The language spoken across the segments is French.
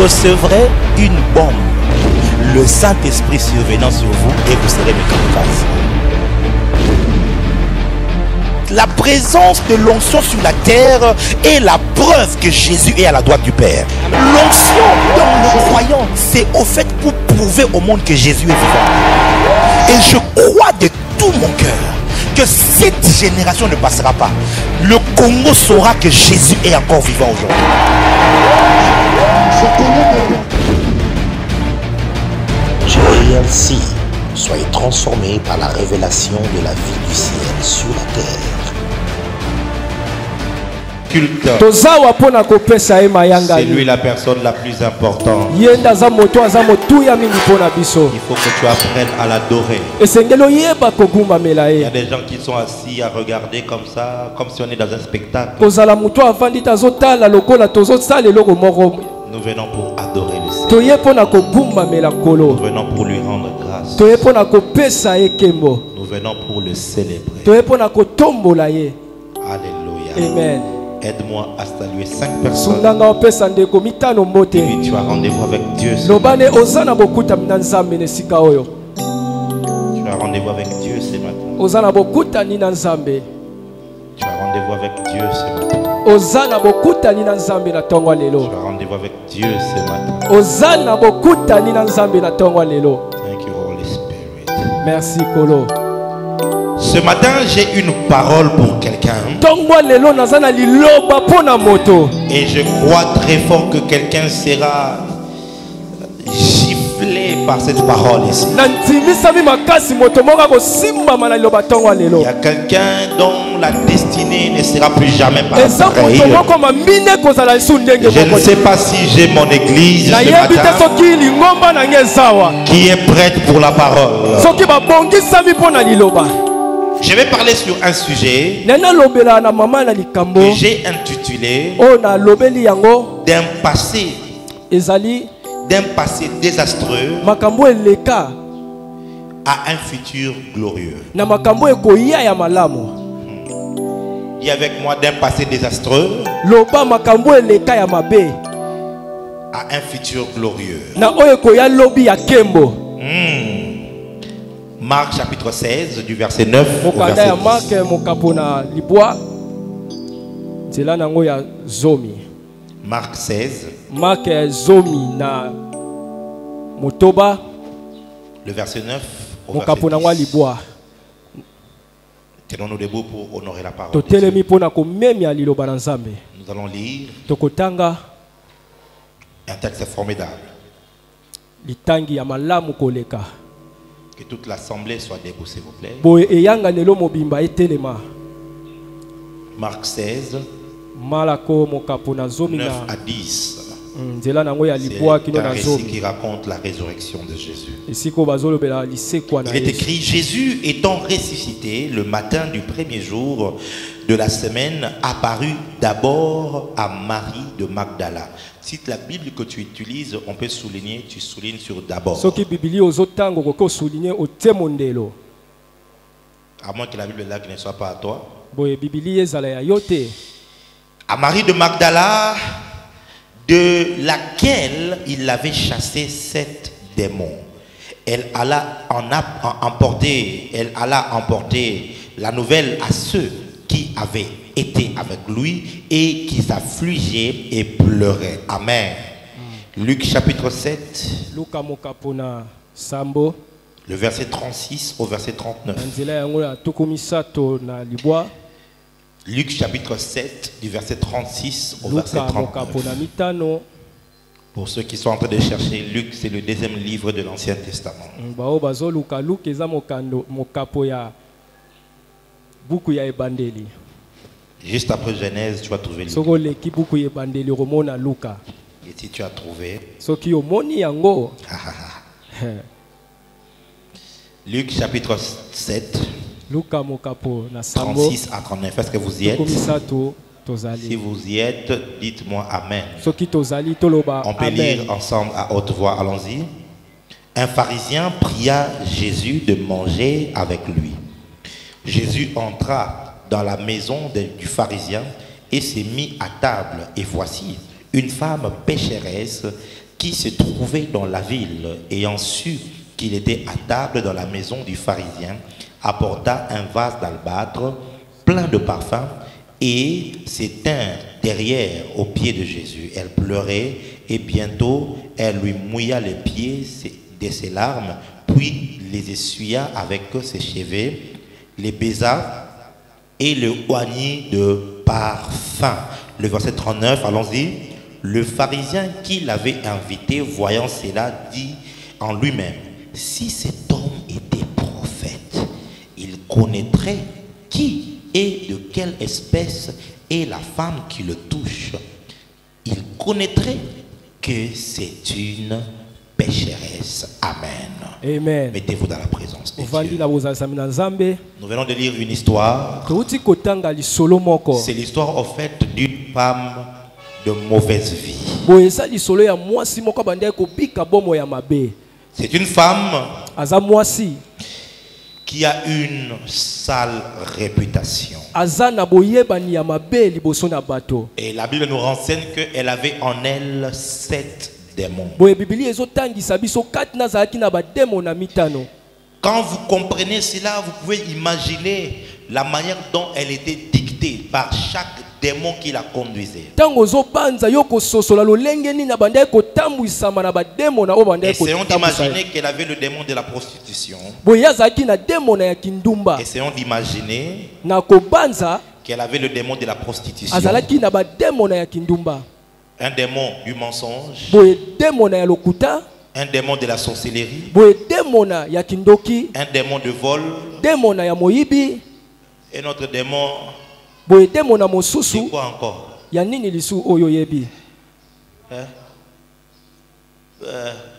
recevrez une bombe, le Saint-Esprit survenant sur vous, et vous serez mes camarades. La présence de l'onction sur la terre est la preuve que Jésus est à la droite du Père. L'onction dans le croyant, c'est au fait pour prouver au monde que Jésus est vivant. Et je crois de tout mon cœur que cette génération ne passera pas. Le Congo saura que Jésus est encore vivant aujourd'hui. JLC, soyez transformés par la révélation de la vie du ciel sur la terre. C'est lui la personne la plus importante. Il Il faut que tu apprennes à l'adorer. Il y a des gens qui sont assis à regarder comme ça, comme si on est dans un spectacle. Nous venons pour adorer le Seigneur. Nous venons pour lui rendre grâce. Nous venons pour le célébrer. Alléluia. Amen. Aide-moi à saluer 5 personnes. Et puis tu as rendez-vous avec Dieu ce matin. Tu as rendez-vous avec Dieu ce matin. Tu as rendez-vous avec Dieu ce matin. Tu as rendez-vous avec Dieu ce matin. Thank you, Holy Spirit. Merci, Kolo. Ce matin, j'ai une parole pour quelqu'un. Et je crois très fort que quelqu'un sera giflé par cette parole ici. Il y a quelqu'un dont la destinée ne sera plus jamais pareille. Je ne sais pas si j'ai mon église ce matin qui est prête pour la parole. Je vais parler sur un sujet que j'ai intitulé d'un passé désastreux à un futur glorieux. Dis avec moi, d'un passé désastreux à un futur glorieux. Marc chapitre 16 du verset 9 au verset 10. Marc 16 le verset 9 au verset 10. Tenons-nous debout pour honorer la parole de Dieu. Nous allons lire un texte formidable. Que toute l'assemblée soit debout, s'il vous plaît. Marc 16, 9 à 10. C'est un récit qui raconte la résurrection de Jésus. Il est écrit: Jésus étant ressuscité le matin du premier jour de la semaine, apparut d'abord à Marie de Magdala. Si la Bible que tu utilises, on peut souligner, tu soulignes sur d'abord. À moins que la Bible là qui ne soit pas à toi. À Marie de Magdala, de laquelle il avait chassé 7 démons. Elle alla emporter la nouvelle à ceux qui avaient été avec lui et qui s'affligeaient et pleuraient. Amen. Luc chapitre 7, le verset 36 au verset 39. Luc chapitre 7 du verset 36 au verset 39. Pour ceux qui sont en train de chercher, Luc c'est le deuxième livre de l'Ancien Testament. Juste après Genèse, tu vas trouver Luc. Et si tu as trouvé, Luc chapitre 7, 36 à 39. Est-ce que vous y êtes? Si vous y êtes, dites-moi Amen. On peut lire ensemble à haute voix, allons-y. Un pharisien pria Jésus de manger avec lui. Jésus entra dans la maison du pharisien et s'est mis à table. Et voici une femme pécheresse qui se trouvait dans la ville, ayant su qu'il était à table dans la maison du pharisien, apporta un vase d'albâtre plein de parfums et s'étint derrière aux pieds de Jésus. Elle pleurait et bientôt elle lui mouilla les pieds de ses larmes, puis les essuya avec ses cheveux, les baisa et le oignit de parfum. Le verset 39, allons-y. Le pharisien qui l'avait invité, voyant cela, dit en lui-même, si cet homme était prophète, il connaîtrait qui et de quelle espèce est la femme qui le touche. Il connaîtrait que c'est une pécheresse. Amen. Amen. Mettez-vous dans la présence de Dieu. Nous venons de lire une histoire. C'est l'histoire au fait d'une femme de mauvaise vie. C'est une femme qui a une sale réputation. Et la Bible nous renseigne qu'elle avait en elle 7 démons. Quand vous comprenez cela, vous pouvez imaginer la manière dont elle était dictée par chaque démon qui la conduisait. Essayons d'imaginer qu'elle avait le démon de la prostitution. Essayons d'imaginer qu'elle avait le démon de la prostitution. Un démon du mensonge. Un démon de la sorcellerie. Un démon de vol. Et notre démon, c'est quoi encore?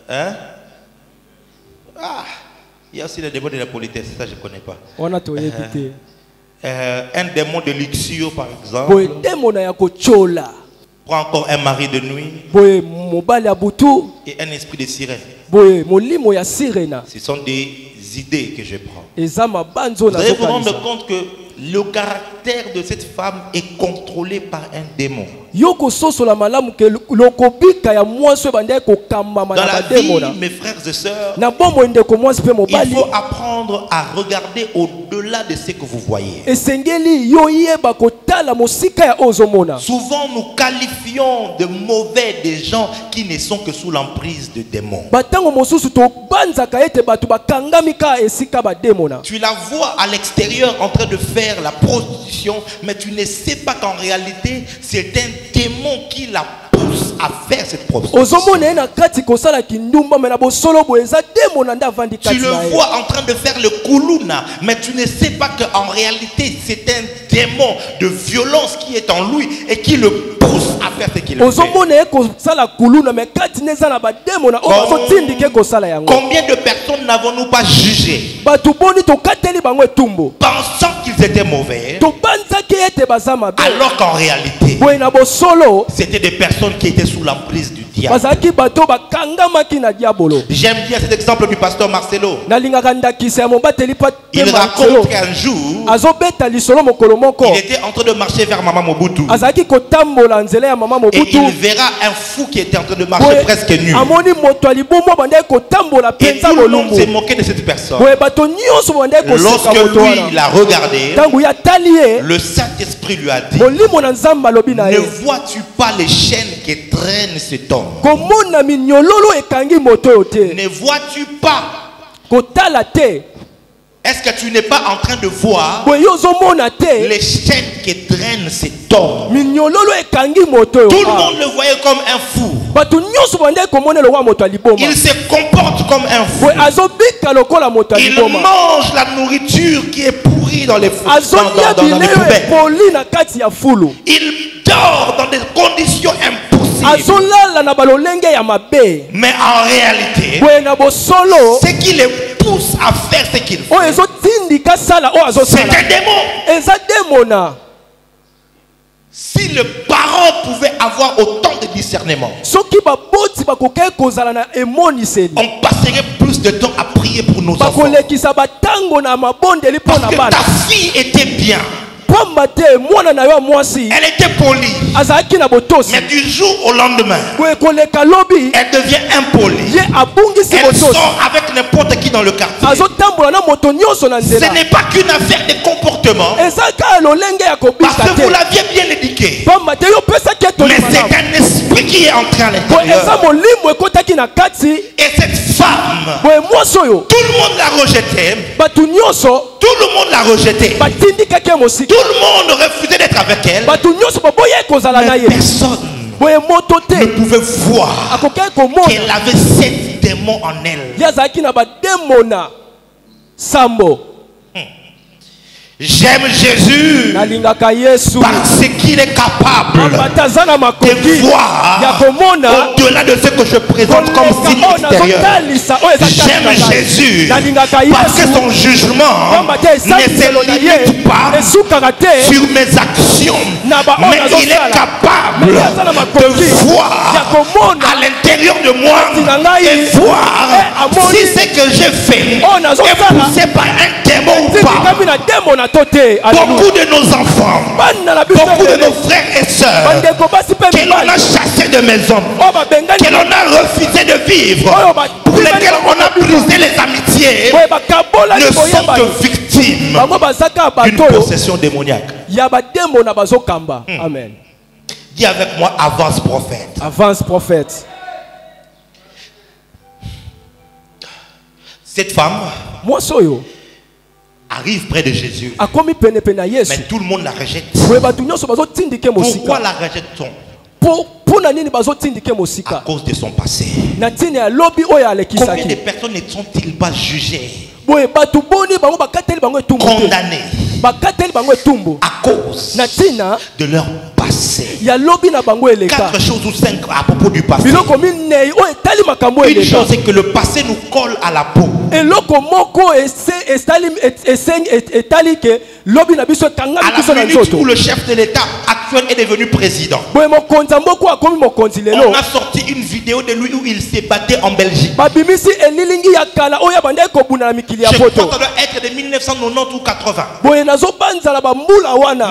Hein? Ah, il y a aussi le démon de la politesse, ça je ne connais pas. Un démon de luxure par exemple. Prends encore un mari de nuit et un esprit de sirène. Ce sont des idées que je prends. Vous allez vous rendre compte que le caractère de cette femme est contrôlé par un démon. Dans la vie, mes frères et sœurs, il faut apprendre à regarder au-delà de ce que vous voyez. Souvent, nous qualifions de mauvais des gens qui ne sont que sous l'emprise de démons. Tu la vois à l'extérieur en train de faire la prostitution, mais tu ne sais pas qu'en réalité, c'est un démon qui la pousse à faire cette prostitution. Tu le vois en train de faire le kuluna, mais tu ne sais pas qu'en réalité, c'est un démon de violence qui est en lui et qui le pousse à faire ce qu'il fait. Combien de personnes n'avons-nous pas jugé pensant qu'ils étaient mauvais, alors qu'en réalité, c'était des personnes qui étaient sous l'emprise du diable. J'aime bien cet exemple du pasteur Marcelo. Il raconte qu'un jour, il était en train de marcher vers Maman Mobutu. Et il verra un fou qui était en train de marcher presque nu. Et tout le monde s'est moqué de cette personne. Lorsque lui, il a regardé, le Saint-Esprit lui a dit, ne vois-tu pas les chaînes qui traînent cet homme? Ne vois-tu pas? Est-ce que tu n'es pas en train de voir les chaînes qui traînent cet homme? Tout le monde le voyait comme un fou. Il se comporte comme un fou. Il mange la nourriture qui est pourrie dans les poubelles. Il dort dans des conditions impossibles. Mais en réalité, ce qui les pousse à faire ce qu'il fait, c'est un démon. Si le parent pouvait avoir autant de discernement, on passerait plus de temps à prier pour nos enfants. Parce que ta fille était bien. Elle était polie. Mais du jour au lendemain, elle devient impolie. Elle sort avec n'importe qui dans le quartier. Ce n'est pas qu'une affaire de comportement. Parce que vous l'aviez bien éduqué. Mais c'est un esprit qui est entré à l'intérieur. Et cette femme, tout le monde l'a rejetée. Tout le monde l'a rejetée. Tout le monde refusait d'être avec elle. Mais personne ne pouvait voir qu'elle avait 7 démons en elle. J'aime Jésus parce qu'il est capable de voir au-delà de ce que je présente comme signe extérieur. J'aime Jésus parce que son jugement ne se limite pas sur mes actions, mais il est capable de voir à l'intérieur de moi et voir si ce que j'ai fait est poussé par un démon ou pas. Beaucoup de nos enfants, beaucoup de nos frères et sœurs, que l'on a chassés de maison, que l'on a refusé de vivre, pour lesquels on a brisé les amitiés, ne sont que victimes d'une possession démoniaque. Amen. Dis avec moi, avance prophète. Avance prophète. Cette femme arrive près de Jésus, mais tout le monde la rejette. Pourquoi la rejette-t-on? À cause de son passé. Combien de personnes ne sont-ils pas jugées, condamnées à cause de leur passé? 4 choses ou 5 à propos du passé. Une chose, c'est que le passé nous colle à la peau. À la minute où le chef de l'État actuel est devenu président, on a sorti une vidéo de lui où il s'est battu en Belgique. Je crois que ça doit être de 1990 ou 80.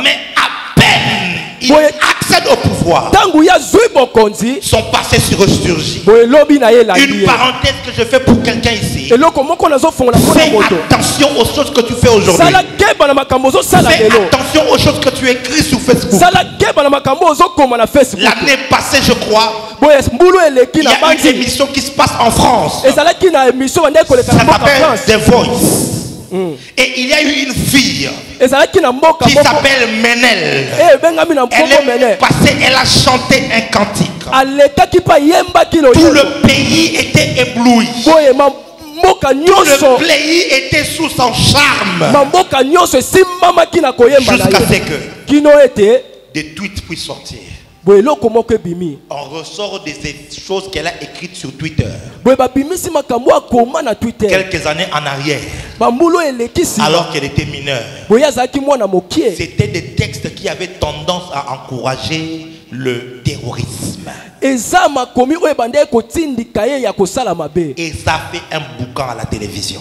Mais à peine il accède au pouvoir, son passé se ressurgit. Une parenthèse que je fais pour quelqu'un ici: fais attention aux choses que tu fais aujourd'hui. Fais attention aux choses que tu écris sur Facebook. L'année passée, je crois, il y a une émission qui se passe en France. Ça s'appelle The Voice. Et il y a eu une fille qui s'appelle Menel. Elle est passée, elle a chanté un cantique. Tout le pays était ébloui. Tout le pays était sous son charme. Jusqu'à ce que des tweets puissent sortir. On ressort des choses qu'elle a écrites sur Twitter quelques années en arrière, alors qu'elle était mineure. C'était des textes qui avaient tendance à encourager le terrorisme. Et ça fait un boucan à la télévision.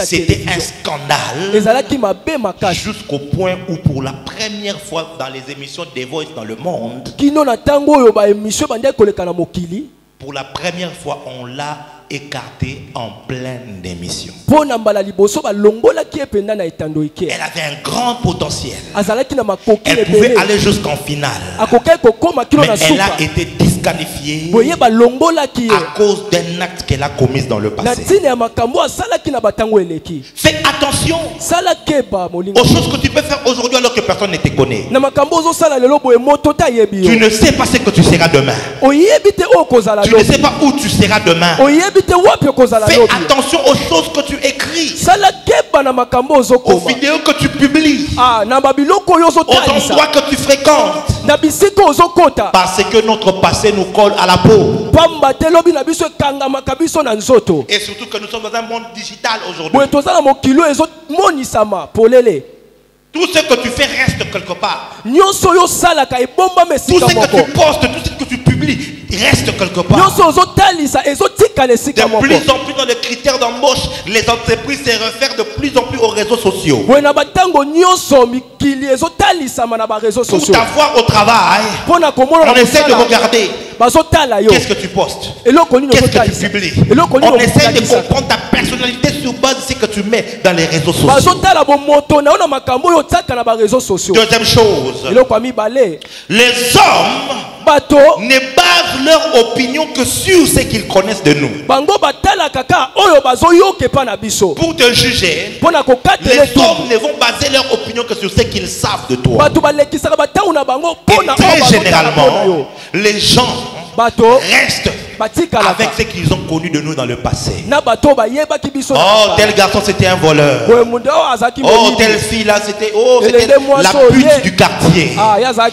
C'était un scandale jusqu'au point où pour la première fois dans les émissions des Voice dans le monde, pour la première fois on l'a écarté en pleine émission. Elle avait un grand potentiel. Elle pouvait aller jusqu'en finale. Mais elle a été disqualifiée à cause d'un acte qu'elle a commis dans le passé. Fais attention aux choses que tu peux faire aujourd'hui alors que personne ne te connaît. Tu ne sais pas ce que tu seras demain. Tu ne sais pas où tu seras demain. Fais attention aux choses que tu écris, aux vidéos que tu publies, aux endroits que tu fréquentes, parce que notre passé nous colle à la peau. Et surtout que nous sommes dans un monde digital aujourd'hui. Tout ce que tu fais reste quelque part. Tout ce que tu postes, tout ce que tu publies reste quelque part. De plus en plus dans les critères d'embauche, les entreprises se réfèrent de plus en plus aux réseaux sociaux. Pour t'avoir au travail, on essaie de regarder. Qu'est-ce que tu postes? Qu'est-ce que tu publies? On essaie de comprendre ta personnalité sur base de ce que tu mets dans les réseaux sociaux. Deuxième chose, les hommes ne basent leur opinion que sur ce qu'ils connaissent de nous. Pour te juger, les hommes ne vont baser leur opinion que sur ce qu'ils savent de toi. Et très généralement, les gens restent avec ce qu'ils ont connu de nous dans le passé. Oh, tel garçon c'était un voleur. Oh, telle fille là c'était la pute du quartier.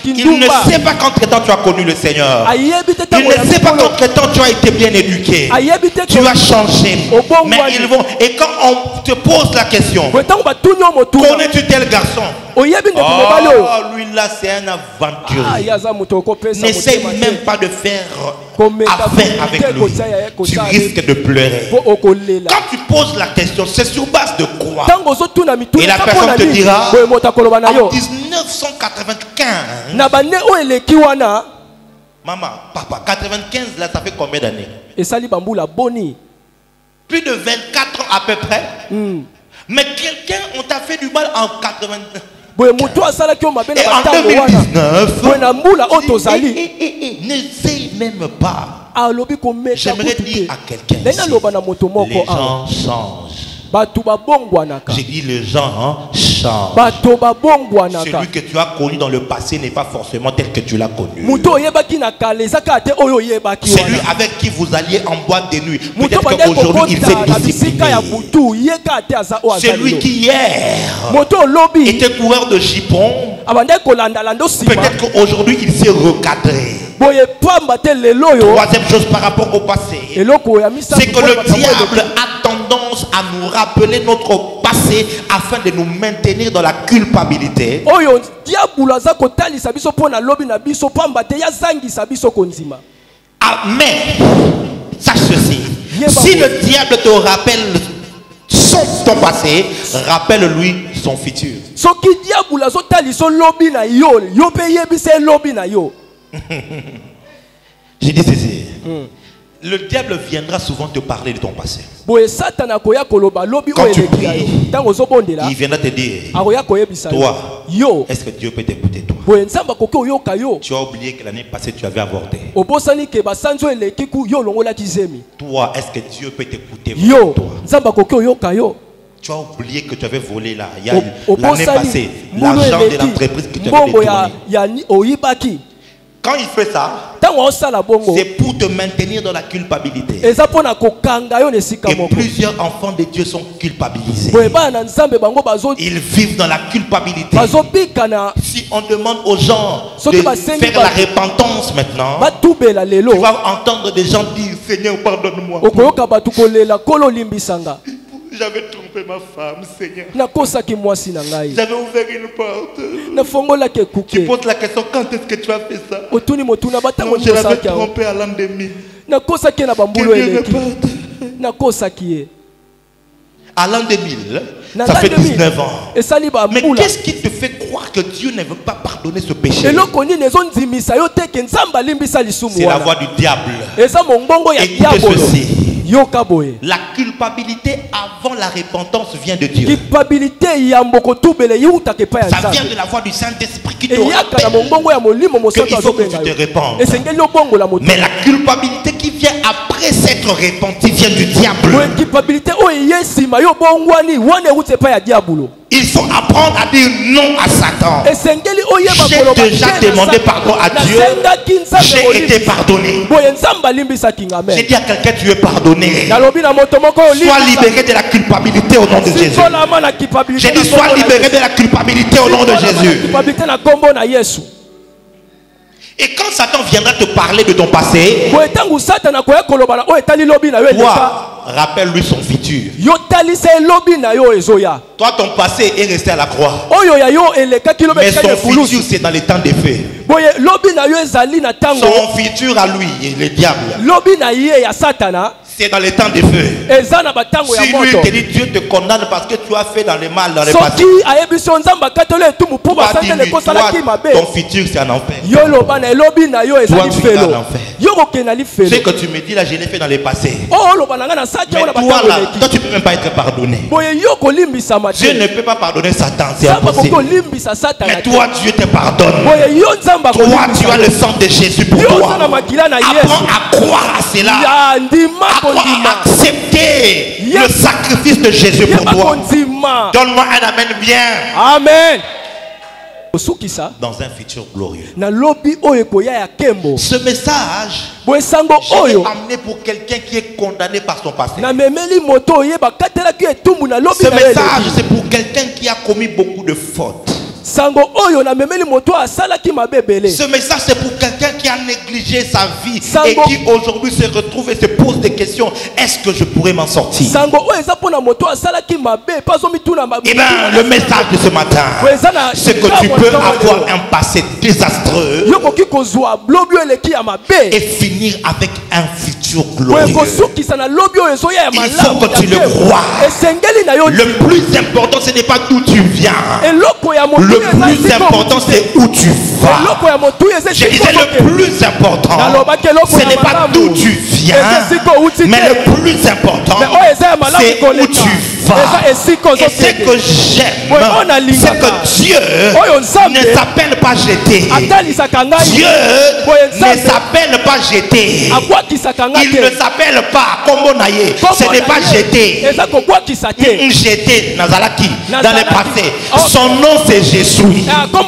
Il ne sait pas qu'entre temps tu as connu le Seigneur. Il ne sait pas qu'entre temps tu as été bien éduqué. Tu as changé. Mais ils vont. Et quand on te pose la question, connais-tu tel garçon? Oh, lui là c'est un aventurier. N'essaye même pas de faire affaire avec lui. Tu risques de pleurer. Quand tu poses la question, c'est sur base de quoi? Et la personne te dira, en 1995, maman, papa, 95 là ça fait combien d'années? Plus de 24 ans à peu près. Mais quelqu'un, on t'a fait du mal en 89. Et en 2019, n'essaye même pas. J'aimerais dire à quelqu'un, les gens changent. J'ai dit les gens changent. Celui que tu as connu dans le passé n'est pas forcément tel que tu l'as connu. Celui avec qui vous alliez en boîte de nuit, peut-être qu'aujourd'hui il s'est discipliné. Celui qui hier était coureur de jupons, peut-être qu'aujourd'hui il s'est recadré. Troisième chose par rapport au passé, c'est que le diable a tendance à nous rappeler notre passé afin de nous maintenir dans la culpabilité. Ah, mais sache ceci, si le diable te rappelle ton passé, rappelle-lui son futur. J'ai dit ceci. Le diable viendra souvent te parler de ton passé. Quand tu pries, il viendra te dire, toi, est-ce que Dieu peut t'écouter toi? Tu as oublié que l'année passée tu avais avorté. Toi, est-ce que Dieu peut t'écouter toi? Tu as oublié que tu avais volé là, l'année passée, l'argent de l'entreprise que tu avais détourné. Quand il fait ça, c'est pour te maintenir dans la culpabilité. Et plusieurs enfants de Dieu sont culpabilisés. Ils vivent dans la culpabilité. Si on demande aux gens de faire la repentance maintenant, tu vas entendre des gens dire, Seigneur, pardonne-moi. J'avais trompé ma femme, Seigneur. J'avais ouvert une porte. Tu poses la question, quand est-ce que tu as fait ça? Non, je l'avais trompé à l'an 2000. À l'an 2000, ça fait 19 ans. Mais qu'est-ce qui te fait croire que Dieu ne veut pas pardonner ce péché? C'est la voix du diable. Écoutez ceci. La culpabilité avant la repentance vient de Dieu. Ça vient de la voix du Saint-Esprit qui te rappelle qu'il faut que tu te répandes. Mais la culpabilité qui vient après s'être repenti vient du diable. Il faut apprendre à dire non à Satan. J'ai déjà demandé pardon à Dieu. J'ai été pardonné. J'ai dit à quelqu'un, tu es pardonné. Sois libéré de la culpabilité au nom de Jésus. J'ai dit, sois libéré de la culpabilité au nom de Jésus. Et quand Satan viendra te parler de ton passé, toi, rappelle-lui son futur. Yo Toi, ton passé est resté à la croix. Mais son futur, c'est dans les temps des feux. Son futur à lui, le diable, c'est dans les temps des feux. Si lui te dit Dieu te condamne parce que tu as fait dans le mal dans le passé, ton futur c'est en enfer. Toi tu es en enfer. Ce que tu me dis là, je l'ai fait dans le passé. Mais toi là, toi tu ne peux même pas être pardonné. Dieu ne peut pas pardonner Satan, c'est impossible. Mais toi Dieu te pardonne. Toi tu as le sang de Jésus pour toi. Apprends à croire à cela. Accepter le sacrifice de Jésus pour toi. Donne-moi un amen bien. Amen. Dans un futur glorieux. Ce message, je l'ai amené pour quelqu'un qui est condamné par son passé. Ce message, c'est pour quelqu'un qui a commis beaucoup de fautes. Ce message c'est pour quelqu'un qui a négligé sa vie et qui aujourd'hui se retrouve et se pose des questions. Est-ce que je pourrais m'en sortir? Eh bien, le message de ce matin, c'est que tu peux avoir un passé désastreux et finir avec un futur glorieux. Il faut que tu le crois. Le plus important, ce n'est pas d'où tu viens. Le plus important, c'est où tu vas. Je disais le plus important, ce n'est pas d'où tu viens, mais le plus important, c'est où tu vas. Et ce que j'aime, c'est que Dieu ne s'appelle pas jeter. Dieu ne s'appelle pas jeter. Il ne s'appelle pas Kombonaye. Ce n'est pas jeter. Jeter Nazalaki dans le passé. Son nom c'est Jésus. Comme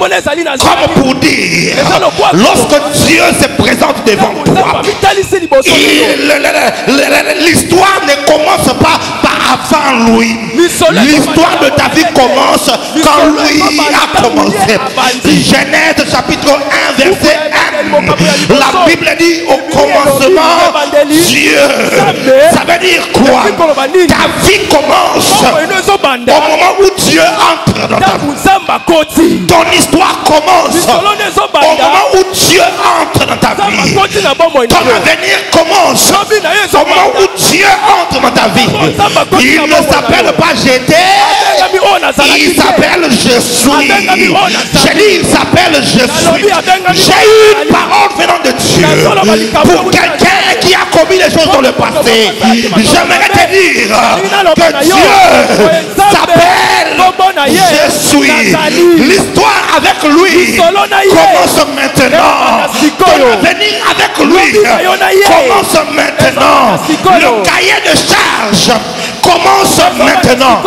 pour dire, lorsque Dieu se présente devant toi, l'histoire ne commence pas par avant lui. L'histoire de ta vie commence quand lui a commencé. Genèse chapitre 1 verset 1. La Bible dit au commencement Dieu. Ça veut dire quoi? Ta vie commence au moment où Dieu entre dans ta vie. Ton histoire commence au moment où Dieu entre dans ta vie. Ton avenir commence au moment où Dieu entre dans ta vie. Il ne s'appelle pas jeter, il s'appelle je suis. J'ai dit il s'appelle je suis. J'ai eu une parole venant de Dieu pour quelqu'un qui a commis des choses dans le passé. J'aimerais te dire que Dieu s'appelle je suis. L'histoire avec lui commence maintenant. Ton avenir avec lui commence maintenant. Le cahier de charge commence maintenant.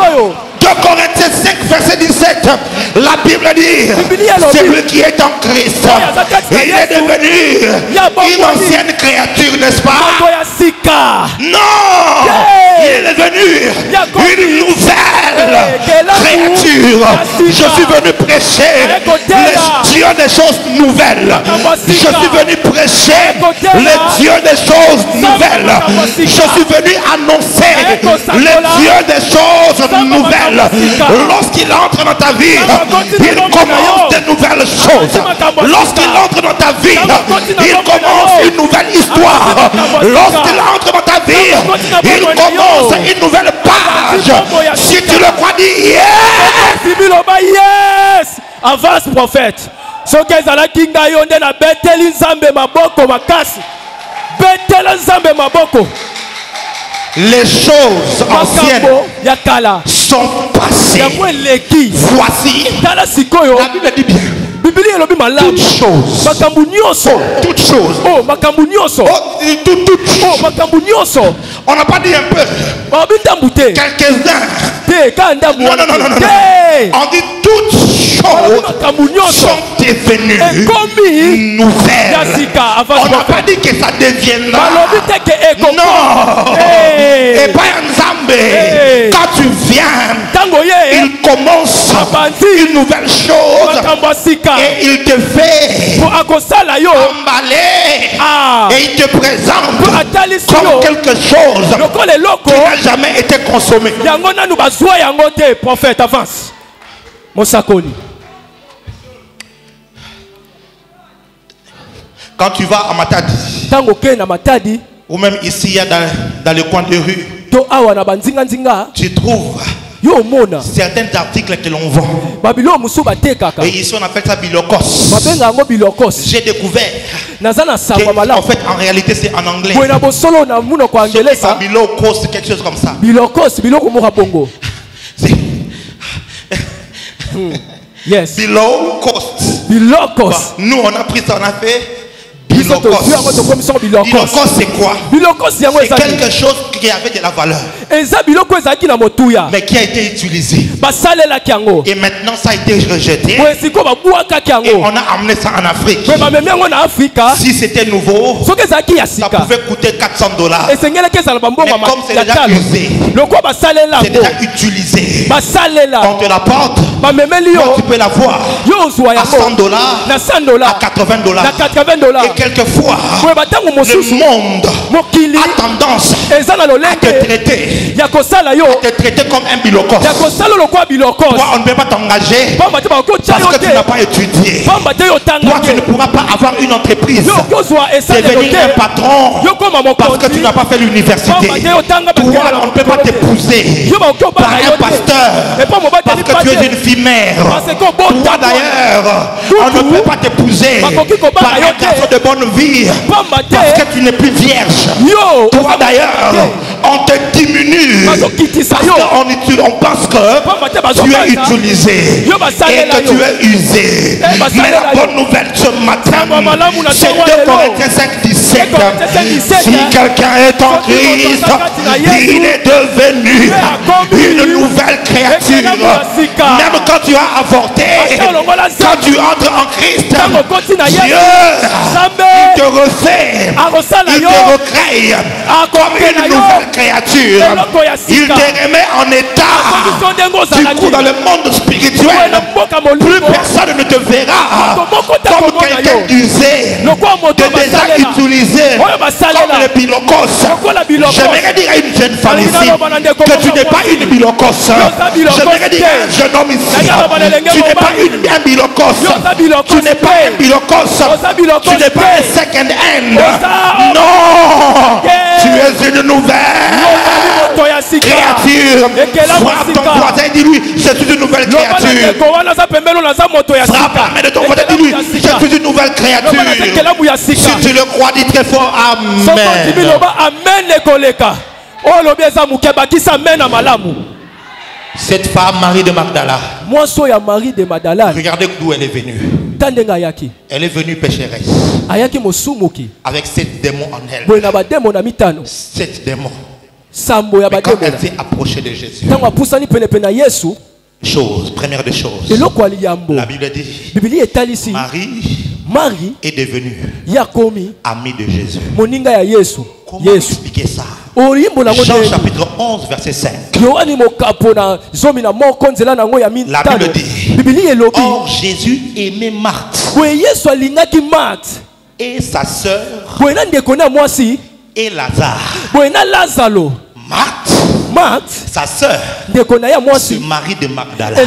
2 Corinthiens 5 verset 17, la Bible dit celui qui est en Christ, il est devenu une ancienne créature, n'est-ce pas? Non, il est devenu une nouvelle créature. Je suis venu prêcher le Dieu des choses nouvelles. Je suis venu prêcher le Dieu des choses nouvelles. Je suis venu annoncer le Dieu des choses nouvelles. Lorsqu'il entre dans ta vie, il commence de nouvelles choses. Lorsqu'il entre dans ta vie, il commence une nouvelle histoire. Lorsqu'il entre dans ta vie, il commence une nouvelle page. Si tu le crois, dis yes. Avance prophète. Soki ezalaki ngai yo nde na beteli nzambe maboko makasi. Betela nzambe maboko. Les choses anciennes sont passées. Voici, la Bible dit bien, toutes choses, toutes choses, on n'a pas dit un peu, quelques-uns, non, on dit toutes choses sont devenues nouvelles. On n'a pas dit que ça deviendra. Non. Et pas un Zambé. Quand tu viens, il commence une nouvelle chose et il te fait emballer et il te présente comme quelque chose qui n'a jamais été consommé. Prophète, avance. Quand tu vas à Matadi, ou même ici dans le coin de rue, tu trouves certains articles que l'on vend. Et ici on appelle ça bilokos. J'ai découvert que, en fait, en réalité c'est en anglais. C'est bilokos, quelque chose comme ça. Yes. Below cost. Nous on a pris ça, on a fait bilokos. Bilokos c'est quoi? C'est quelque chose qui avait de la valeur, mais qui a été utilisé. Et maintenant ça a été rejeté. Et on a amené ça en Afrique. Si c'était nouveau, ça pouvait coûter $400. Mais comme c'est déjà usé, c'est déjà utilisé, on te l'apporte. Tu peux l'avoir à $100, à $80. Et quelquefois, le monde a tendance à te traiter comme un bilokos. Toi, on ne peut pas t'engager parce que tu n'as pas étudié. Toi, tu ne pourras pas avoir une entreprise, devenir un patron parce que tu n'as pas fait l'université. Toi, on ne peut pas t'épouser par un pasteur parce que tu es une fille mère. Toi d'ailleurs, on ne peut pas t'épouser par un garçon de bonne vie parce que tu n'es plus vierge. Toi d'ailleurs, on te diminue parce qu'on pense que tu es utilisé et que tu es usé. Mais la bonne nouvelle ce matin, c'est 2 Corinthiens 5:17. Si quelqu'un est en Christ, il est devenu une nouvelle créature. Même quand tu as avorté, quand tu entres en Christ, Dieu te refait, il te recrée comme une nouvelle créature. Il te remet en état. Du coup, dans le monde spirituel, plus personne ne te verra comme quelqu'un d'usé, de déjà utilisé, comme le bilokos. J'aimerais dire à une jeune femme ici que tu n'es pas une bilokos. J'aimerais dire à un jeune homme ici, tu n'es pas un bilokos. Tu n'es pas un bilokos. Tu n'es pas un second hand. Non, tu es une nouvelle créature. Frappe ton voisin et dis-lui, je suis une nouvelle créature. Frappe la main de ton voisin et dis-lui, je suis une nouvelle créature. Si tu le crois, dis très fort Amen. Cette femme, Marie de Magdala, regardez d'où elle est venue. Elle est venue pécheresse avec 7 démons en elle. 7 démons. Mais quand elle s'est approchée de Jésus, première des choses, la Bible dit, Marie est devenue amie de Jésus. Comment expliquer ça? Jean chapitre 11 verset 5. La Bible dit, or Jésus aimait Marthe et sa sœur et Lazare. Marthe, sa sœur, c'est Marie de Magdala.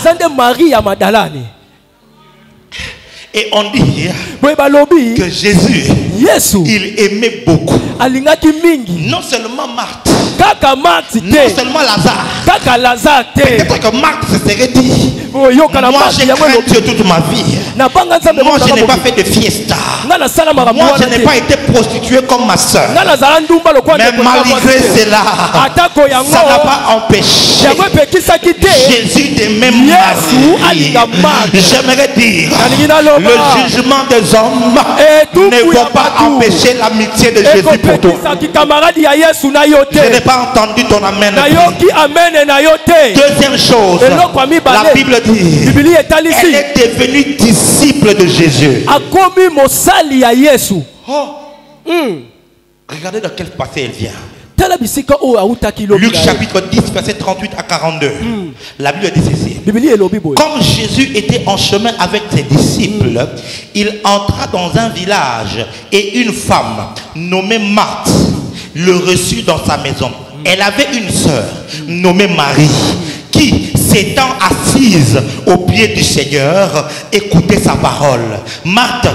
Et on dit que Jésus, il aimait beaucoup. Non seulement Marthe, non seulement Lazare. Peut-être que Marthe se serait dit, moi j'ai craint Dieu toute ma vie. Moi je n'ai pas fait de fiesta. Moi je n'ai pas été prostituée comme ma soeur. Mais malgré cela, ça n'a pas empêché Jésus d'aimer Marie. J'aimerais dire, le jugement des hommes ne va pas empêcher l'amitié de Jésus pour toi. Je n'ai pas entendu ton amen. Deuxième chose, la Bible dit, elle est devenue disciple de Jésus. Regardez dans quel passé elle vient. Luc chapitre 10, verset 38 à 42. La Bible dit ceci. Comme Jésus était en chemin avec ses disciples, il entra dans un village et une femme nommée Marthe le reçut dans sa maison. Elle avait une sœur nommée Marie qui, s'étant assise au pied du Seigneur, écoutait sa parole. Marthe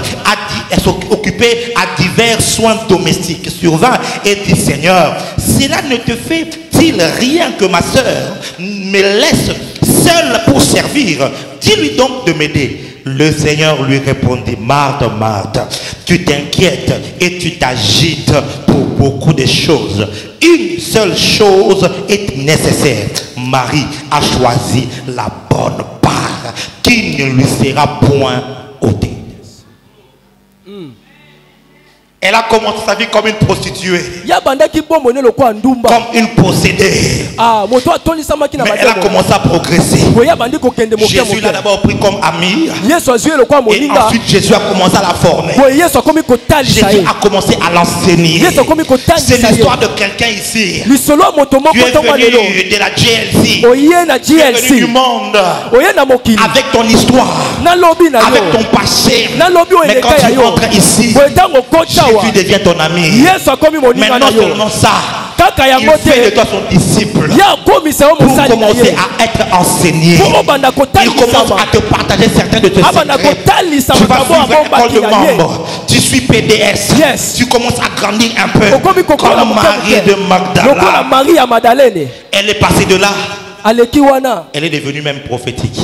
s'occupait à divers soins domestiques, survint et dit: Seigneur, cela ne te fait-il rien que ma sœur me laisse seule pour servir? Dis-lui donc de m'aider. Le Seigneur lui répondit: Marthe, Marthe, tu t'inquiètes et tu t'agites pour beaucoup de choses. Une seule chose est nécessaire. Marie a choisi la bonne part qui ne lui sera point ôtée. Elle a commencé sa vie comme une prostituée, comme une possédée. Mais elle a commencé à progresser. Jésus l'a d'abord pris comme ami. Et ensuite Jésus a commencé à la former. Jésus a commencé à l'enseigner. C'est l'histoire de quelqu'un ici. Tu es venu de la GLC. Tu es venu du monde avec ton histoire, avec ton passé. Mais quand tu entres ici, Jésus devient ton ami. Mais non seulement ça, il fait de toi son disciple pour commencer à être enseigné. Il commence à te partager certains de tes secrets. Tu vas suivre l'école de membres. Tu suis PDS. Tu commences à grandir un peu comme Marie de Magdala. Elle est passée de là. Elle est devenue même prophétique.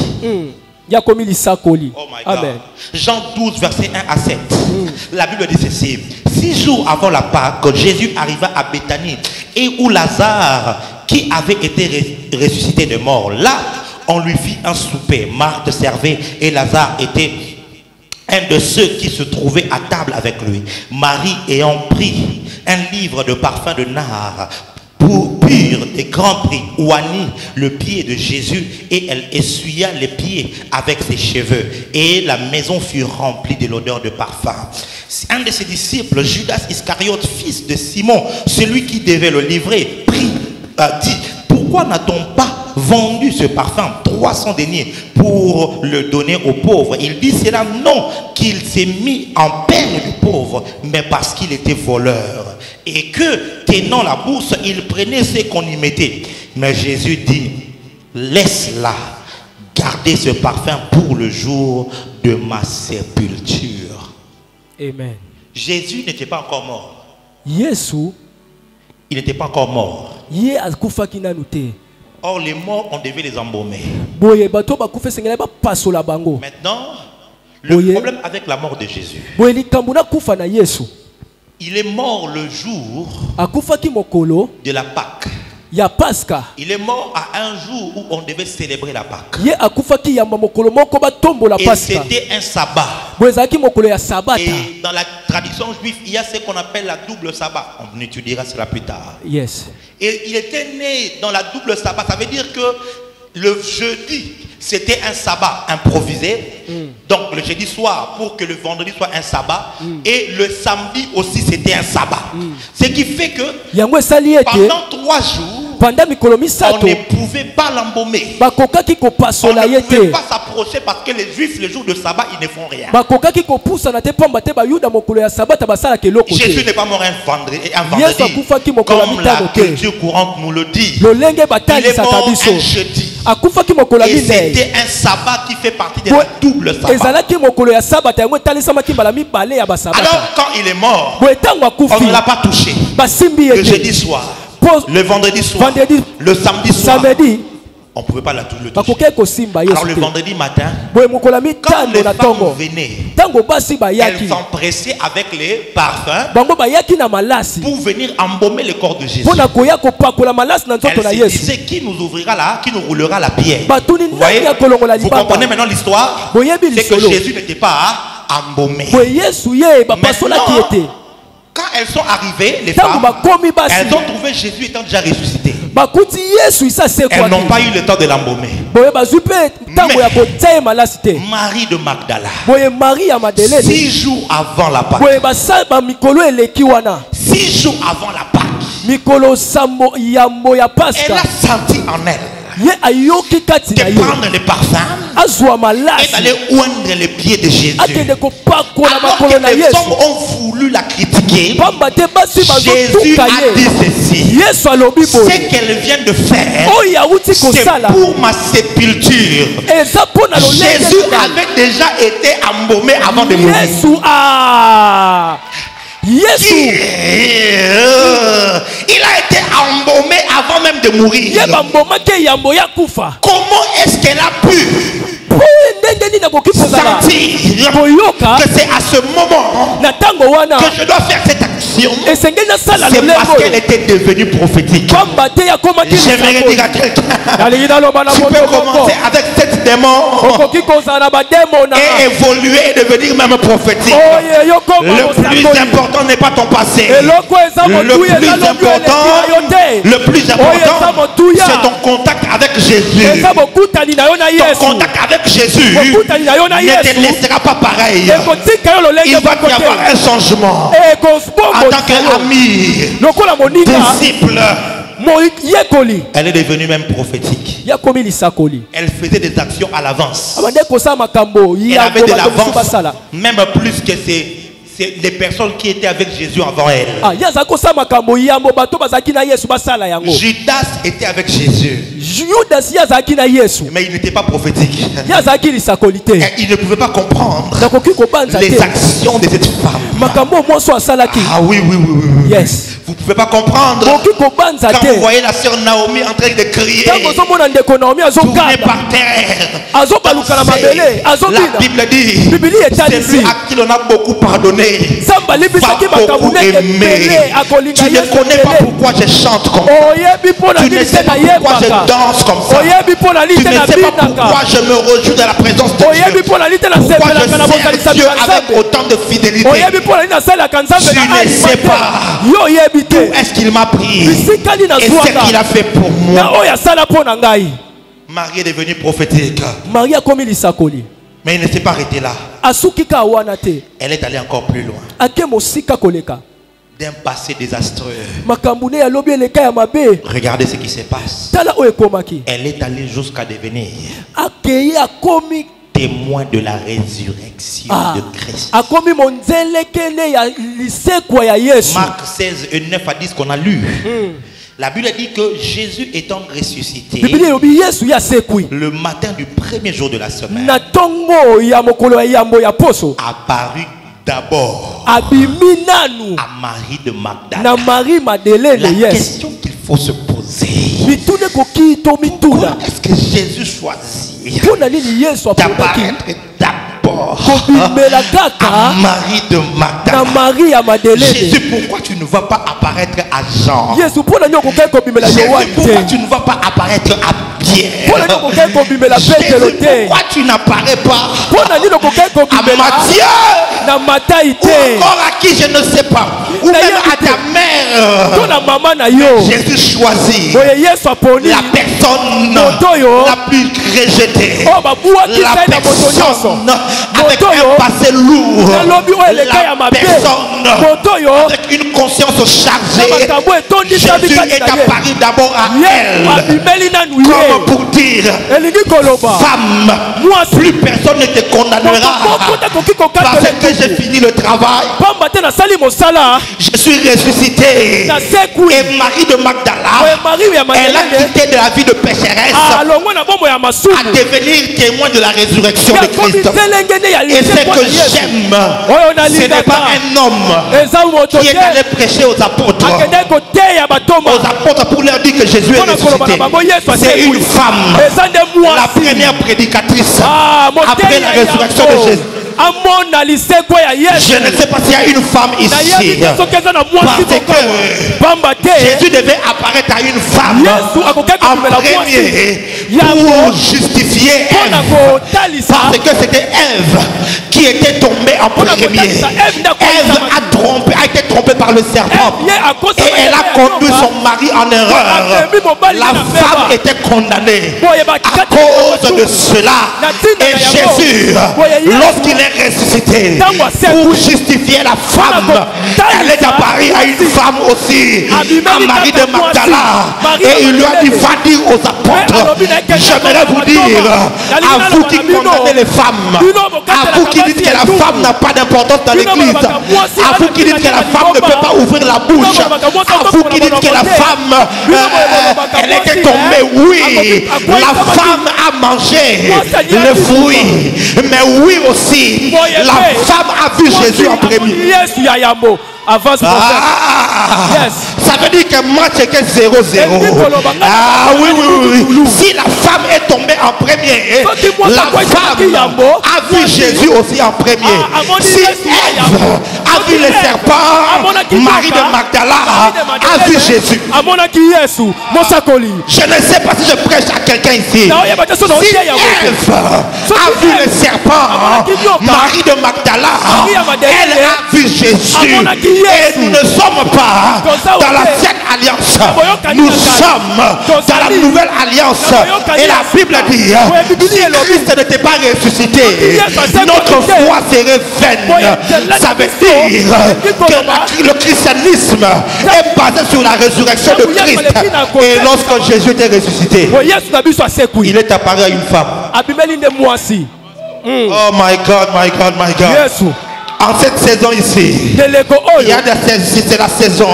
Oh my God. Jean 12, verset 1 à 7. La Bible dit ceci. 6 jours avant la Pâque, Jésus arriva à Béthanie et où Lazare, qui avait été ressuscité de mort, là, on lui fit un souper. Marthe servait et Lazare était un de ceux qui se trouvaient à table avec lui. Marie ayant pris un livre de parfum de nard pur des grands prix, oignit le pied de Jésus et elle essuya les pieds avec ses cheveux et la maison fut remplie de l'odeur de parfum. Un de ses disciples, Judas Iscariote, fils de Simon, celui qui devait le livrer, dit: pourquoi n'a-t-on pas vendu ce parfum 300 deniers pour le donner aux pauvres? Il dit cela non qu'il s'est mis en peine du pauvre, mais parce qu'il était voleur et que, tenant la bourse, il prenait ce qu'on y mettait. Mais Jésus dit: laisse-la, gardez ce parfum pour le jour de ma sépulture. Amen. Jésus n'était pas encore mort. Yesu, il n'était pas encore mort. Or les morts, on devait les embaumer. Maintenant, le problème avec la mort de Jésus, il est mort le jour de la Pâque. Il est mort à un jour où on devait célébrer la Pâque. Et c'était un sabbat. Et dans la tradition juive, il y a ce qu'on appelle la double sabbat. On étudiera cela plus tard. Yes. Et il était né dans la double sabbat. Ça veut dire que le jeudi, c'était un sabbat improvisé. Donc le jeudi soir, pour que le vendredi soit un sabbat. Et le samedi aussi, c'était un sabbat. Ce qui fait que pendant 3 jours, on ne pouvait pas l'embaumer. On ne pouvait pas s'approcher parce que les juifs, le jour de sabbat, ils ne font rien. Jésus n'est pas mort un vendredi, comme la culture courante nous le dit. Il est mort un jeudi. Et c'était un sabbat qui fait partie de la double sabbat. Alors quand il est mort, on ne l'a pas touché. Le jeudi soir, le vendredi soir, le samedi soir, on ne pouvait pas le toucher. Alors le vendredi matin, quand les femmes venaient, elles s'empressaient avec les parfums pour venir embaumer le corps de Jésus. Elles se disaient: qui nous ouvrira là, qui nous roulera la pierre? Vous voyez, vous comprenez maintenant l'histoire? C'est que Jésus n'était pas embaumer. Maintenant, quand elles sont arrivées, les femmes, elles ont trouvé Jésus étant déjà ressuscité. Elles n'ont pas eu le temps de l'embaumer. Marie de Magdala, 6 jours avant la Pâque, 6 jours avant la Pâque, mikolo sambo yambo ya Elle Pasca a senti en elle ye ayoki kati na de ye prendre le parfum azwa et malasi d'aller oindre les pieds de Jésus. akende kopakola Alors makolo que na les Yesu hommes ont voulu la critiquer, pamba te basi Jésus bazotuka a dit ye ceci: Yesu alobi ce boye qu'elle vient de faire, oyo awuti c'est kosala pour ma sépulture. eza mpo na Jésus lolenge avait déjà été embaumé avant de mourir. Yesu Yesu Il a été embaumé avant même de mourir. ye bambomaki yambo ya kufa Comment est-ce qu'elle a pu po ndenge nini nakoki kozala sentir koyoka que c'est à ce moment na ntango wana que je dois faire cette action? esengeli nasala C'est lolenge parce qu'elle oyo était devenue prophétique. pamba te yakomaki J'aimerais dire à quelqu'un, nalingi naloba na tu moto peux moko commencer avec 7 démons okoki kozala na bademona et évoluer et devenir même prophétique. oyo yokoma Le plus mosakoli important n'est pas ton passé. eloko eza Le motuya plus eza lobi important, eleki na yo te le plus oyo eza important, motuya c'est ton contact avec Jésus. eza bokutani na yo na Ton Yesu contact avec Jésus bokutani na yo na ne te Yesu laissera pas pareil. ekotika yo lolenge Il va moko y avoir te un changement. En tant qu'ami, lokola moninga disciple, yekoli elle est devenue même prophétique. yakomi lisakoli Elle faisait des actions à l'avance. abande kosala makambo Elle ya avait de bato mosusu l'avance, basala même plus que c'est les personnes qui étaient avec Jésus avant elle. ye azalaki kosala makambo yambo bato bazalaki na Yesu basala yango Judas était avec Jésus, Judas ye azalaki na Yesu mais il n'était pas prophétique. ye azalaki lisakoli te Et il ne pouvait pas comprendre nakoki kobanza les te actions de cette femme. makambo mwasi asalaki Ah oui, oui, oui, oui, oui. yes Vous ne pouvez pas comprendre koki kobanza quand te vous voyez la sœur Naomi en train de crier, ntango ozomona ndeko Naomi tourner azokanda par terre. azobaluka na mabele La azobina Bible dit, Biblia etali c'est lui ici. à qui l'on a beaucoup pardonné, nzambe alibisaki va makambo beaucoup neke aimer. ebele akolinga Tu ne Yesu connais pas ebele pourquoi je chante comme ça. oyebi mpo na Tu nini ne sais te pas pourquoi je nayebaka danse comme ça. oyebi mpo na nini Tu te ne sais pas nabinaka pourquoi je me réjouis dans la présence de oyebi Dieu. mpo na nini te Pourquoi je nasepelaka na bozalisa sers Dieu na avec nzambe autant de fidélité. oyebi mpo na nini nasalaka nzambe Tu na ne alima sais te pas. yo oyebi te Où est-ce qu'il m'a pris bisika nini et ce nazwaka qu'il a fait pour na moi. oyo asala mpo na ngai Marie est devenue prophétique, Marie akomi lisakoli mais il ne s'est pas arrêté là. asuki ka wana te Elle est allée encore plus loin. ake mosika koleka D'un passé désastreux. makambo ne yalobi eleka ya mabe Regardez ce qui se passe. tala oyo ekomaki Elle est allée jusqu'à devenir akei akomi témoin de la résurrection de Christ. akomi monzelekele ya lisekwa ya Yesu. Marc 16 et 9 à 10 qu'on a lu. La Bible dit que Jésus étant ressuscité Biblia elobi Yesu ya sekwi le matin du premier jour de la semaine, na tongo ya mokolo ya yambo ya poso apparut d'abord abimi nanu à Marie de Magdala. na Marie Madeleine. La Yes, question qu'il faut se poser, mitune koki to mituna pourquoi est-ce que Jésus choisit mpona nini Yesu apondaki d'apparaître d'abord kobimela à kaka Marie de na Magdala? Marie ya Madeleine. Jésus, pourquoi tu ne vas pas apparaître à Jean? Yesu mpona nini okokai kobimela Jésus, Yohane pourquoi te tu ne vas pas apparaître à mpona nini Pierre? okokai kobimela Petelo Jésus, te pourquoi tu n'apparais pas mpona nini okokai à kobimela Matthieu? na Matai Ou te encore à qui je ne sais pas, ou même à ta to mère? na mama na yo. Jésus choisit Boye Yesu aponi la personne Motoyo. la plus rejetée, oyo babwaki la sai na moto nyonso personne avec Motoyo. un passé lourd, nalobi oyo eleka ya la mabe personne moto oyo avec une conscience na chargée. makambo etondisami Jésus kati est na ye apparu d'abord à ye elle abimeli nanu comme ye pour dire: elingi koloba femme, mwasi plus personne ne te condamnera moto koki parce que kokatela j'ai fini le travail, pamba te nasali mosala je suis ressuscité. nasekwi Et Marie de oyo Magdala, Marie ya elle a Madeleine quitté de la vie de pécheresse alongwa na bombo ya à masumu devenir témoin de la résurrection de yakomi Christ. zelengene ya Et ce lisekwa que na Yesu j'aime, oyo ce n'est nalingaka pas un homme eza moto qui est te allé prêcher aux apôtres, akendeki koteya batomba pour leur dire que Jésus est mpona koloba na ressuscité. bango Yesu C'est asekwi une femme, eza nde la mwasi première prédicatrice après moteya la résurrection de yango Jésus. amona lisekwa ya Yesu Je ne sais pas s'il y a une femme nayebi ici. te soki eza na mwasi Parce moko que pamba te Jésus devait apparaître à une femme Yesu akokaki en kobimela mwasi premier yango pour justifier mpona Ève. kotalisa Parce que c'était Ève qui était tombée en mpona premier. kotalisa Eve nde Ève a été trompée par le serpent. ye Et akosama elle a conduit son mari en erreur. La femme était condamnée à cause de cela. Et Jésus, lorsqu'il est est ressuscité pour justifier la femme. Elle est apparue à une femme aussi, à Marie de Magdala. Et il lui a dit, va dire aux apôtres. J'aimerais vous dire, à vous qui condamnez les femmes, à vous qui dites que la femme n'a pas d'importance dans l'église, à vous qui dites que la femme ne peut pas ouvrir la bouche, à vous qui dites que la femme, elle était tombée, oui, la femme a mangé le fruit, mais oui aussi, la femme a vu Jésus en premier. Avance, Ça veut dire que match est 0-0. Ah oui, oui, oui. Si la femme est tombée en premier, la femme a vu Jésus aussi en premier. Si Ève a vu le serpent, Marie de Magdala a vu Jésus. Je ne sais pas si je prêche à quelqu'un ici. Si Ève a vu le serpent, Marie de Magdala, elle a vu Jésus. Et nous ne sommes pas dans l'ancienne alliance, nous sommes dans la nouvelle alliance. Et la Bible dit, si Christ n'était pas ressuscité, notre foi serait vaine. Ça veut dire que le christianisme est basé sur la résurrection de Christ. Et lorsque Jésus était ressuscité, il est apparu à une femme. Oh my God, my God, my God. En cette saison ici, il y a c'est la saison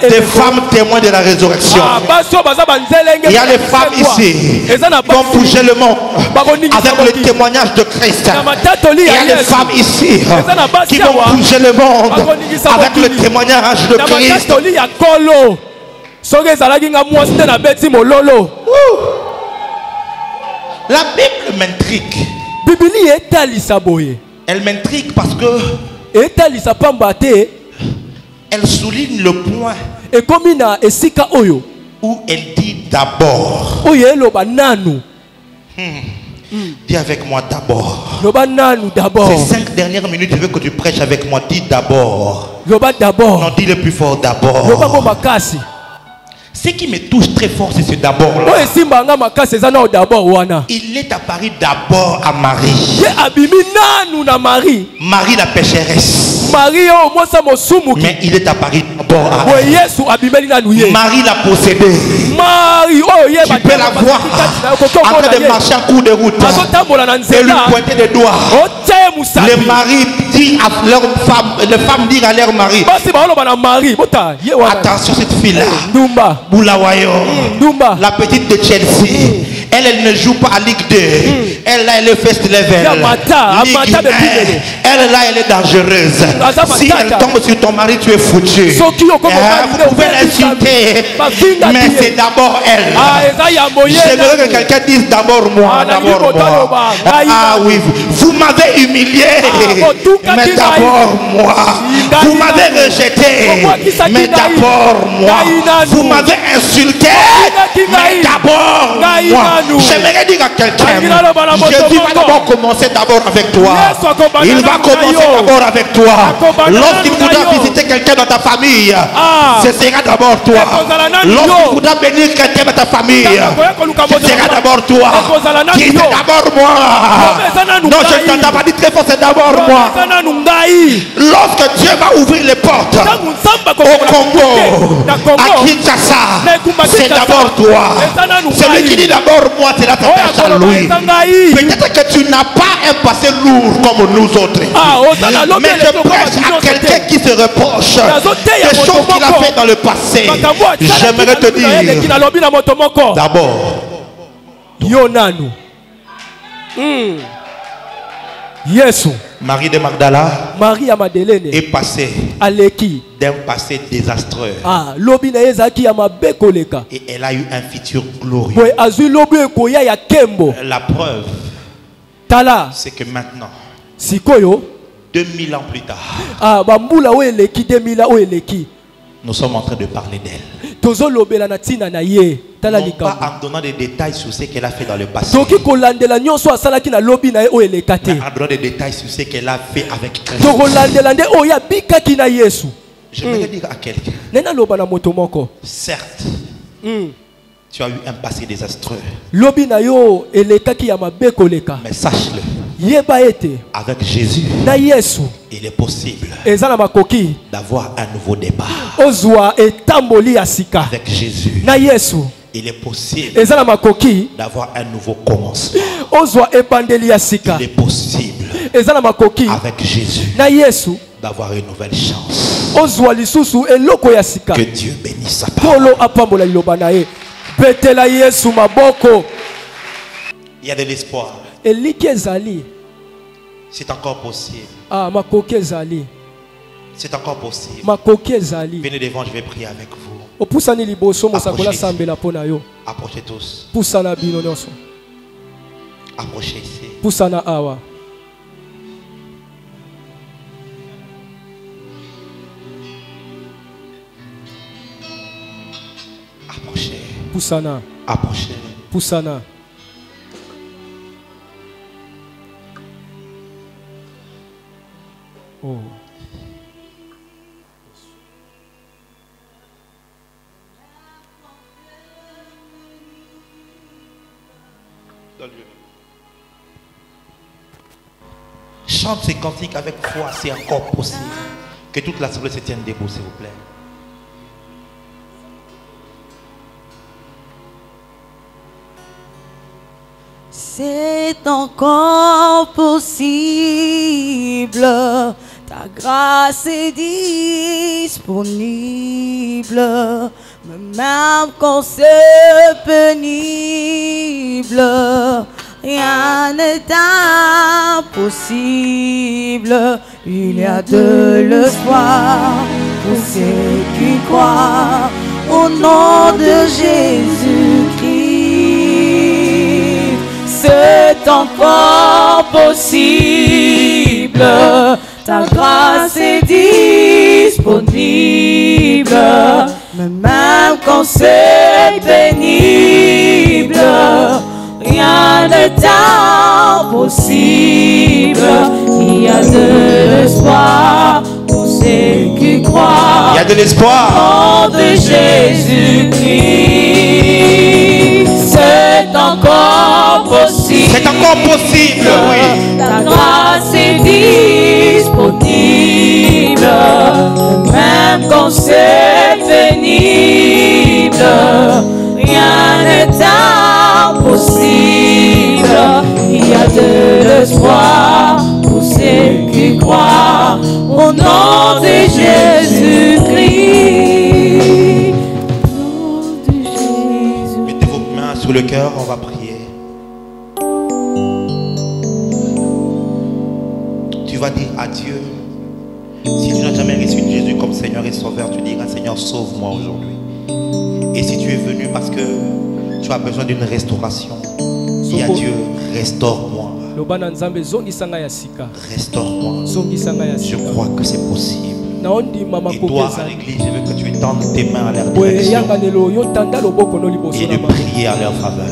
des femmes témoins de la résurrection. Il y a des femmes ici qui ont bougé le monde avec le témoignage de Christ. Il y a des femmes ici qui vont bouger le monde avec le témoignage de Christ. La Bible m'intrigue. Elle m'intrigue parce que elle souligne le point où elle dit d'abord. Dis avec moi d'abord. Ces 5 dernières minutes, je veux que tu prêches avec moi. Dis d'abord. Non, dis le plus fort d'abord. Ce qui me touche très fort, c'est ce d'abord-là. Il est apparu d'abord à Marie. Marie la pécheresse. Mais il est apparu d'abord à elle. Marie l'a possédée. Tu peux la voir en train de marcher en cours de route et lui pointer des doigts. Les maris disent à leur femme, les femmes disent à leur mari, attention cette fille-là, Boulawayo, la petite de Chelsea. Elle ne joue pas à Ligue 2. Elle là, elle est first level. Elle là, elle est dangereuse. Si elle tombe sur ton mari, tu es foutu. Vous pouvez l'insulter, mais c'est d'abord elle. J'aimerais que quelqu'un dise d'abord moi, d'abord moi. Ah oui, vous m'avez humilié, mais d'abord moi. Vous m'avez rejeté, mais d'abord moi. Vous m'avez insulté, mais d'abord moi. J'aimerais dire à quelqu'un, Jésus va d'abord commencer d'abord avec toi. Il va commencer d'abord avec toi. Lorsqu'il voudra visiter quelqu'un dans ta famille, ce sera d'abord toi. Lorsqu'il voudra bénir quelqu'un dans ta famille, ce sera d'abord toi. Qui c'est d'abord moi? Non, je ne t'entends pas dire très fort, c'est d'abord moi. Lorsque Dieu va ouvrir les portes au Congo, à Kinshasa, c'est d'abord toi. Celui qui dit d'abord moi, c'est la tâche à lui. Peut-être que tu n'as pas un passé lourd comme nous autres. Mais je prêche à quelqu'un qui se reproche des choses qu'il a fait dans le passé. J'aimerais te dire d'abord Marie de Magdala est passée d'un passé désastreux. Et elle a eu un futur glorieux. La preuve, c'est que maintenant, 2000 ans plus tard, nous sommes en train de parler d'elle. Non pas en donnant des détails sur ce qu'elle a fait dans le passé, mais en donnant des détails sur ce qu'elle a fait avec Christ. J'aimerais dire à quelqu'un, certes, Tu as eu un passé désastreux. Lobi na yo elekaki ya mabe koleka. Mais sache-le. Yeba ete. Avec Jésus. Na Yesu. Il est possible. Ezana makoki. D'avoir un nouveau départ. Ozwa etamboli ya sika. Avec Jésus. Na Yesu. Il est possible. Ezana makoki. D'avoir un nouveau commencement. Ozwa ebandeli ya sika. Il est possible. Ezana makoki. Avec Jésus. Na Yesu. D'avoir une nouvelle chance. Ozwa lisusu eloko ya sika. Que Dieu bénisse sa parole. Polo apambola liloba na ye. Betela Yesu maboko. Il y a de l'espoir. Eliki ezali. C'est encore possible. Ah, makoki ezali. C'est encore possible. Makoki ezali. Venez devant, je vais prier avec vous. Opusani liboso mosakola sambela pona yo. Approchez tous. Pusana bino nyonso. Approchez ici. Pusana awa. Approchez. Pusana. Approchez. Pusana. Oh. Chante ces cantiques avec foi, c'est encore possible. Que toute l'assemblée se tienne debout, s'il vous plaît. C'est encore possible, ta grâce est disponible, même quand c'est pénible, rien n'est impossible, il y a de l'espoir pour ceux qui croient au nom de Jésus-Christ. C'est encore possible, ta grâce est disponible, mais même quand c'est pénible, rien n'est impossible, il y a de l'espoir pour ceux qui croient. Il y a de l'espoir. Au nom de Jésus-Christ, c'est encore possible. C'est encore possible, oui. Ta grâce est disponible, même quand c'est pénible, rien n'est impossible. Il y a de l'espoir pour ceux qui croient au nom de Jésus-Christ. Mettez vos mains sur le cœur, on va prier. Tu vas dire à Dieu, si tu n'as jamais reçu Jésus comme Seigneur et Sauveur, tu diras Seigneur, sauve-moi aujourd'hui. Et si tu es venu parce que tu as besoin d'une restauration, dis à Dieu, restaure-moi. Restaure-moi. Je crois que c'est possible. Et toi à l'église, je veux que tu étendes tes mains à leur direction et de prier à leur faveur.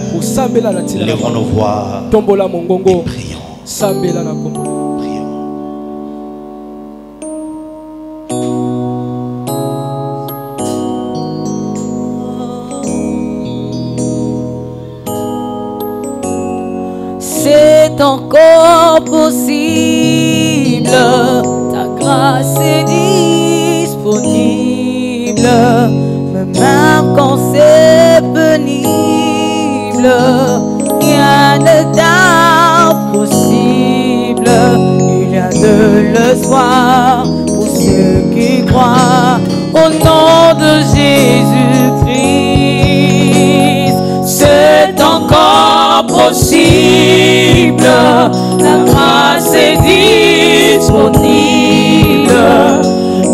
Lèvons nos voix et prions. C'est encore possible, ta grâce est disponible, mais même quand c'est pénible, rien n'est impossible, il y a de l'espoir pour ceux qui croient au nom de Jésus-Christ. C'est encore possible, la grâce est disponible,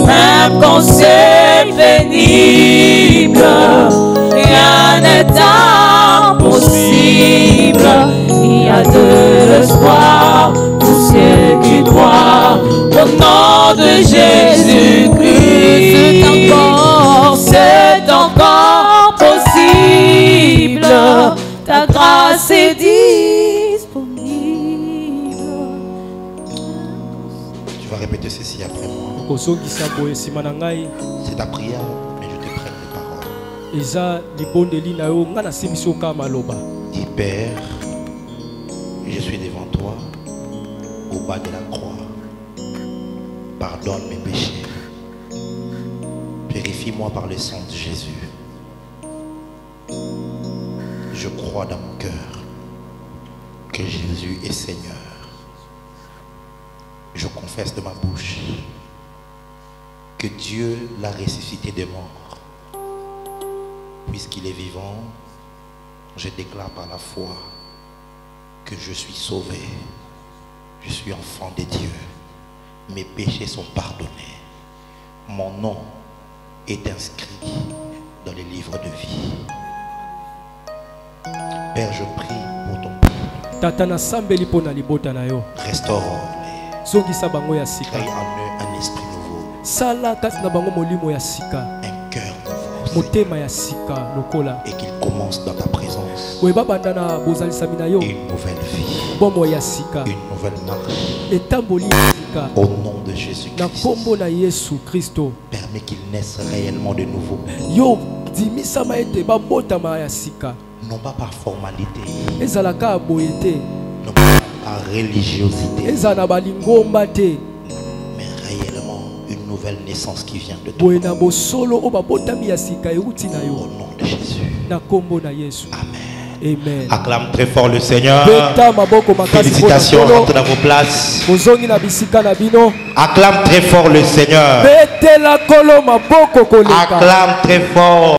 même quand c'est pénible, rien n'est impossible, il y a de l'espoir pour ceux qui croient au nom de Jésus-Christ. C'est encore possible, ta grâce est disponible. Tu vas répéter ceci après moi. C'est ta prière, mais je te prête les paroles. Dis Père, je suis devant toi au bas de la croix. Pardonne mes péchés. Purifie-moi par le sang de Jésus. Je crois dans mon cœur que Jésus est Seigneur. Je confesse de ma bouche que Dieu l'a ressuscité des morts. Puisqu'il est vivant, je déclare par la foi que je suis sauvé. Je suis enfant de Dieu. Mes péchés sont pardonnés. Mon nom est inscrit dans les livres de vie. Père, je prie pour ton peuple. Restaure-les. Crée en eux un esprit nouveau. Un cœur nouveau. Et qu'il commence dans ta présence. Une nouvelle vie. Une nouvelle marche. Au nom de Jésus-Christ. Permets qu'il naisse réellement de nouveau. Non pas par formalité. Non pas par religiosité. Mais réellement une nouvelle naissance qui vient de toi. Au nom de Jésus. Amen. Amen. Acclame très fort le Seigneur. Félicitations, rentrez dans vos places. Acclame très fort le Seigneur. Acclame très fort.